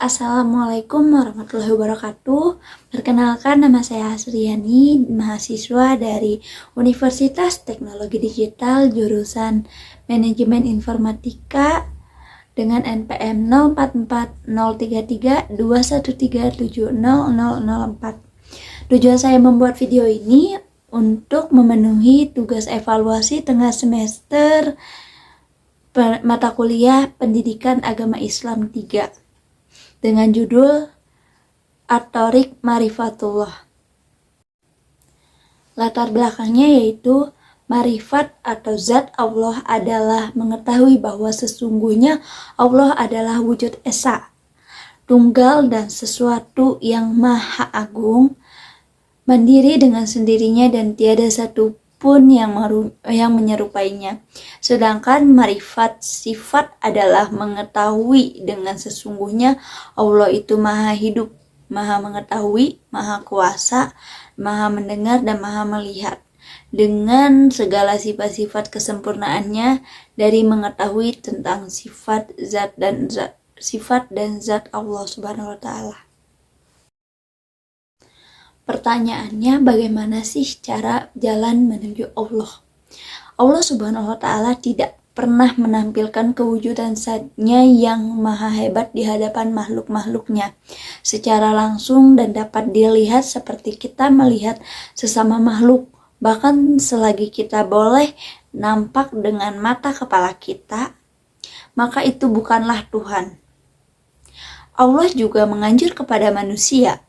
Assalamualaikum warahmatullahi wabarakatuh. Perkenalkan, nama saya Hasriani, mahasiswa dari Universitas Teknologi Digital jurusan Manajemen Informatika dengan NPM 04403321370004. Tujuan saya membuat video ini untuk memenuhi tugas evaluasi tengah semester mata kuliah Pendidikan Agama Islam 3 dengan judul At-Thoriq Marifatullah. Latar belakangnya yaitu marifat atau zat Allah adalah mengetahui bahwa sesungguhnya Allah adalah wujud esa, tunggal dan sesuatu yang maha agung, mandiri dengan sendirinya dan tiada satu pun yang menyerupainya. Sedangkan marifat sifat adalah mengetahui dengan sesungguhnya Allah itu maha hidup, maha mengetahui, maha kuasa, maha mendengar dan maha melihat, dengan segala sifat-sifat kesempurnaannya dari mengetahui tentang sifat dan zat Allah Subhanahu wa taala. Pertanyaannya, bagaimana sih cara jalan menuju Allah? Allah Subhanahu wa taala tidak pernah menampilkan kewujudan zat-Nya yang maha hebat di hadapan makhluk-makhluknya secara langsung dan dapat dilihat seperti kita melihat sesama makhluk. Bahkan selagi kita boleh nampak dengan mata kepala kita, maka itu bukanlah Tuhan. Allah juga menganjur kepada manusia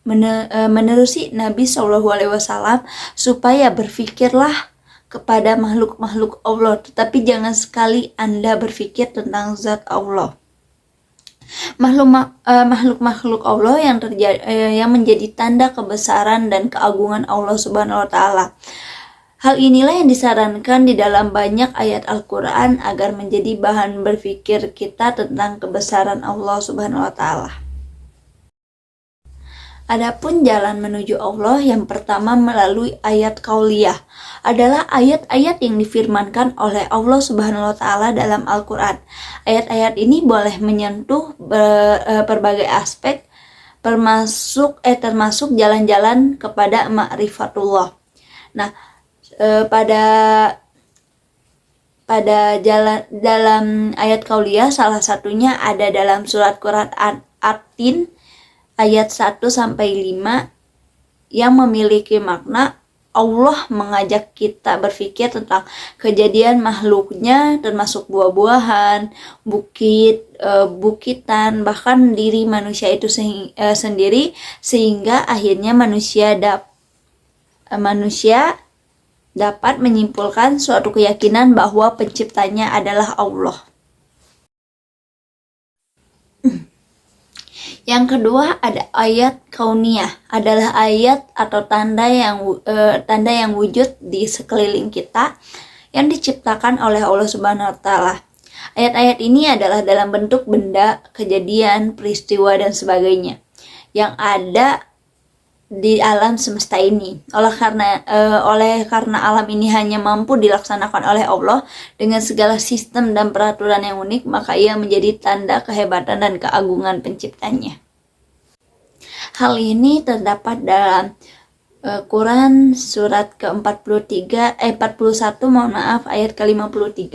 menerusi Nabi SAW supaya berfikirlah kepada makhluk-makhluk Allah, tetapi jangan sekali Anda berfikir tentang zat Allah. Makhluk-makhluk Allah yang menjadi tanda kebesaran dan keagungan Allah Subhanahu wa taala. Hal inilah yang disarankan di dalam banyak ayat Al-Quran agar menjadi bahan berfikir kita tentang kebesaran Allah Subhanahu wa taala. Adapun jalan menuju Allah yang pertama melalui ayat qauliyah adalah ayat-ayat yang difirmankan oleh Allah Subhanahu wa taala dalam Al-Qur'an. Ayat-ayat ini boleh menyentuh berbagai aspek termasuk jalan-jalan kepada ma'rifatullah. Nah, pada jalan dalam ayat qauliyah salah satunya ada dalam surat Quran At-Tin ayat 1-5 yang memiliki makna Allah mengajak kita berpikir tentang kejadian makhluknya termasuk buah-buahan, bukitan, bahkan diri manusia itu sendiri, sehingga akhirnya manusia dapat menyimpulkan suatu keyakinan bahwa penciptanya adalah Allah. Yang kedua ada ayat kauniyah, adalah ayat atau tanda yang wujud di sekeliling kita yang diciptakan oleh Allah Subhanahu wa taala. Ayat-ayat ini adalah dalam bentuk benda, kejadian, peristiwa dan sebagainya yang ada di alam semesta ini. Oleh karena alam ini hanya mampu dilaksanakan oleh Allah dengan segala sistem dan peraturan yang unik, maka ia menjadi tanda kehebatan dan keagungan penciptanya. Hal ini terdapat dalam Quran surat ke-41 ayat ke-53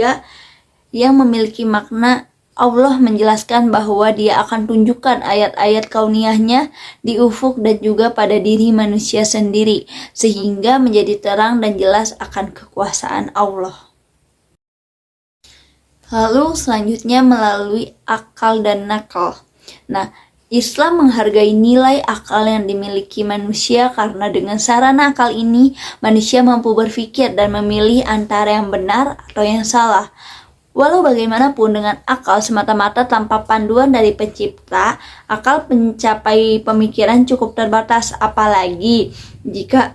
yang memiliki makna Allah menjelaskan bahwa Dia akan tunjukkan ayat-ayat kauniyahnya di ufuk dan juga pada diri manusia sendiri, sehingga menjadi terang dan jelas akan kekuasaan Allah. Lalu selanjutnya melalui akal dan nakal. Nah, Islam menghargai nilai akal yang dimiliki manusia karena dengan sarana akal ini manusia mampu berpikir dan memilih antara yang benar atau yang salah. Walau bagaimanapun dengan akal semata-mata tanpa panduan dari pencipta, akal mencapai pemikiran cukup terbatas, apalagi jika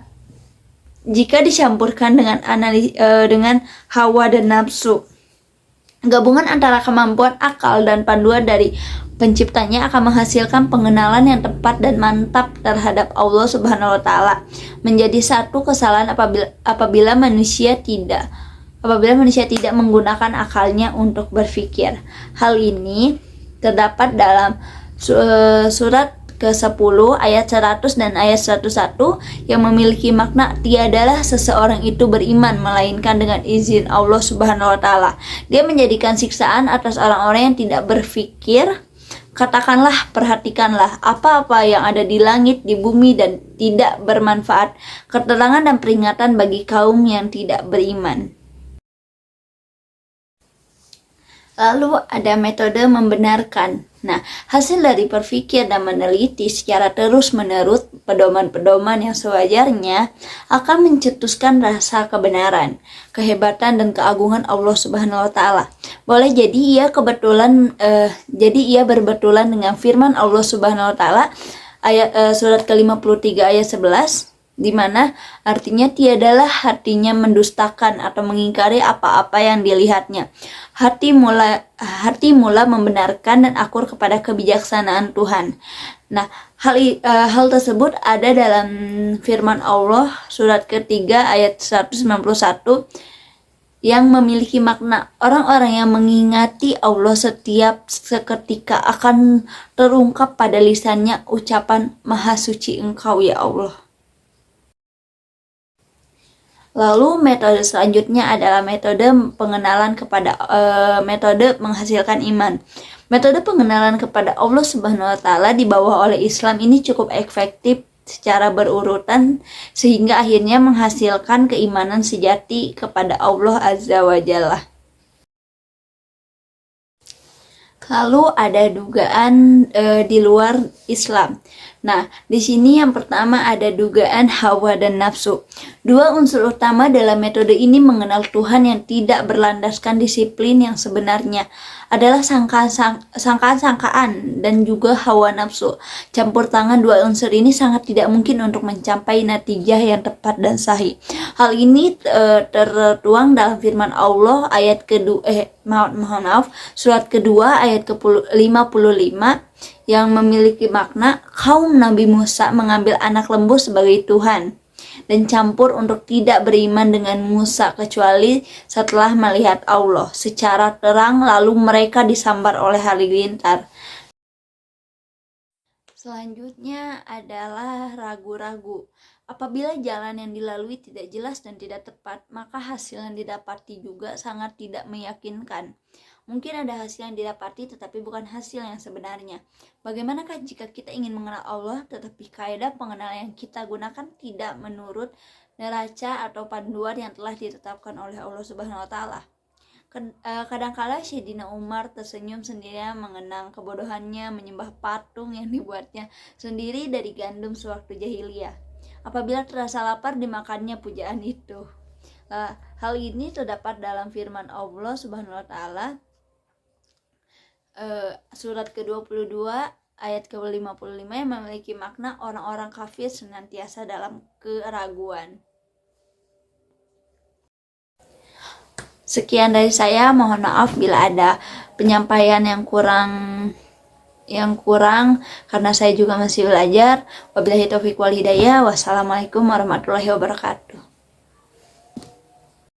dicampurkan dengan hawa dan nafsu. Gabungan antara kemampuan akal dan panduan dari penciptanya akan menghasilkan pengenalan yang tepat dan mantap terhadap Allah Subhanahu wa taala. Menjadi satu kesalahan apabila manusia tidak menggunakan akalnya untuk berpikir. Hal ini terdapat dalam Surat ke-10 ayat 100 dan ayat 101 yang memiliki makna tiadalah seseorang itu beriman melainkan dengan izin Allah Subhanahu wa taala. Dia menjadikan siksaan atas orang-orang yang tidak berfikir. Katakanlah, perhatikanlah apa-apa yang ada di langit, di bumi, dan tidak bermanfaat, keterangan dan peringatan bagi kaum yang tidak beriman. Lalu ada metode membenarkan. Nah, hasil dari berpikir dan meneliti secara terus-menerus pedoman-pedoman yang sewajarnya akan mencetuskan rasa kebenaran, kehebatan dan keagungan Allah Subhanahu wa taala. Boleh jadi ia berbetulan dengan firman Allah Subhanahu wa taala surat ke-53 ayat 11, di mana artinya tiadalah hatinya mendustakan atau mengingkari apa-apa yang dilihatnya. Hati mula membenarkan dan akur kepada kebijaksanaan Tuhan. Nah, hal tersebut ada dalam firman Allah surat ketiga ayat 191 yang memiliki makna orang-orang yang mengingati Allah setiap seketika akan terungkap pada lisannya ucapan Maha Suci Engkau ya Allah. Lalu metode selanjutnya adalah metode pengenalan kepada metode menghasilkan iman. Metode pengenalan kepada Allah Subhanahu wa taala dibawa oleh Islam ini cukup efektif secara berurutan sehingga akhirnya menghasilkan keimanan sejati kepada Allah Azza wa Jalla. Lalu ada dugaan di luar Islam. Nah, di sini yang pertama ada dugaan hawa dan nafsu. Dua unsur utama dalam metode ini mengenal Tuhan yang tidak berlandaskan disiplin yang sebenarnya adalah sangkaan-sangkaan dan juga hawa nafsu. Campur tangan dua unsur ini sangat tidak mungkin untuk mencapai natijah yang tepat dan sahih. Hal ini tertuang dalam firman Allah ayat kedua surat kedua ayat ke-55 yang memiliki makna kaum Nabi Musa mengambil anak lembu sebagai Tuhan dan campur untuk tidak beriman dengan Musa kecuali setelah melihat Allah secara terang, lalu mereka disambar oleh halilintar. Selanjutnya adalah ragu-ragu. Apabila jalan yang dilalui tidak jelas dan tidak tepat, maka hasil yang didapati juga sangat tidak meyakinkan. Mungkin ada hasil yang didapati tetapi bukan hasil yang sebenarnya. Bagaimanakah jika kita ingin mengenal Allah tetapi kaidah pengenalan yang kita gunakan tidak menurut neraca atau panduan yang telah ditetapkan oleh Allah Subhanahu wa taala? Kadangkala Sayyidina Umar tersenyum sendirian mengenang kebodohannya menyembah patung yang dibuatnya sendiri dari gandum sewaktu jahiliyah. Apabila terasa lapar dimakannya pujaan itu. Hal ini terdapat dalam firman Allah Subhanahu wa taala surat ke-22 ayat ke-55 yang memiliki makna orang-orang kafir senantiasa dalam keraguan. Sekian dari saya, mohon maaf bila ada penyampaian yang kurang karena saya juga masih belajar. Wabillahi taufiq wal hidayah. Wassalamualaikum warahmatullahi wabarakatuh.